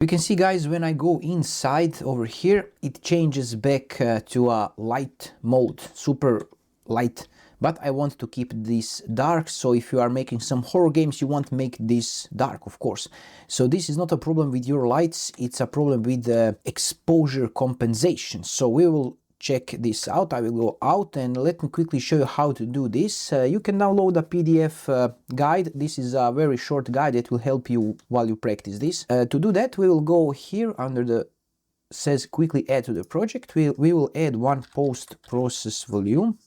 You can see, guys, when I go inside over here, it changes back to a light mode, super light. But I want to keep this dark, so if you are making some horror games, you want to make this dark, of course. So this is not a problem with your lights, it's a problem with the exposure compensation. So we will check this out. I will go out and let me quickly show you how to do this. You can download a PDF guide. This is a very short guide that will help you while you practice this. To do that, we will go here under the says quickly add to the project. We will add one post-process volume.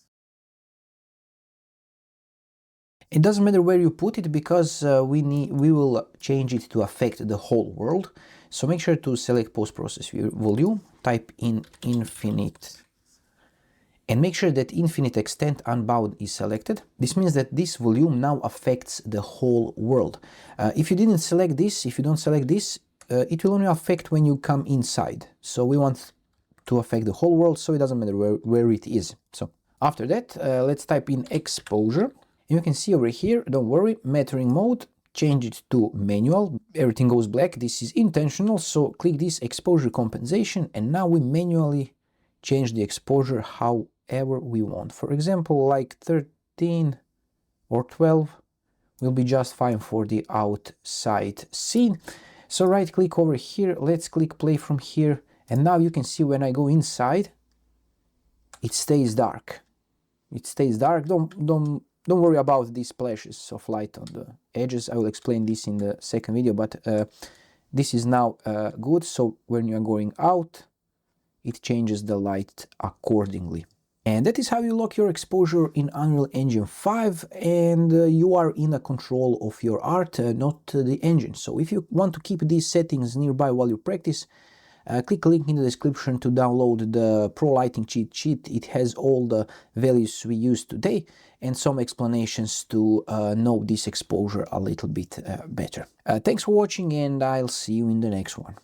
It doesn't matter where you put it because we will change it to affect the whole world. So make sure to select post-process volume, type in infinite, and make sure that infinite extent unbound is selected. This means that this volume now affects the whole world. If you didn't select this, if you don't select this, it will only affect when you come inside. So we want to affect the whole world, so it doesn't matter where it is. So after that, let's type in exposure. You can see over here, don't worry, metering mode, change it to manual, everything goes black. This is intentional, so click this exposure compensation, and now we manually change the exposure however we want. For example, like 13 or 12 will be just fine for the outside scene. So right click over here, let's click play from here, and now you can see when I go inside, it stays dark. It stays dark. Don't worry about these splashes of light on the edges. I will explain this in the second video, but this is now good. So when you are going out, it changes the light accordingly. And that is how you lock your exposure in Unreal Engine 5, and you are in a control of your art, not the engine. So if you want to keep these settings nearby while you practice, click the link in the description to download the Pro Lighting cheat sheet. It has all the values we use today and some explanations to know this exposure a little bit better. Thanks for watching, and I'll see you in the next one.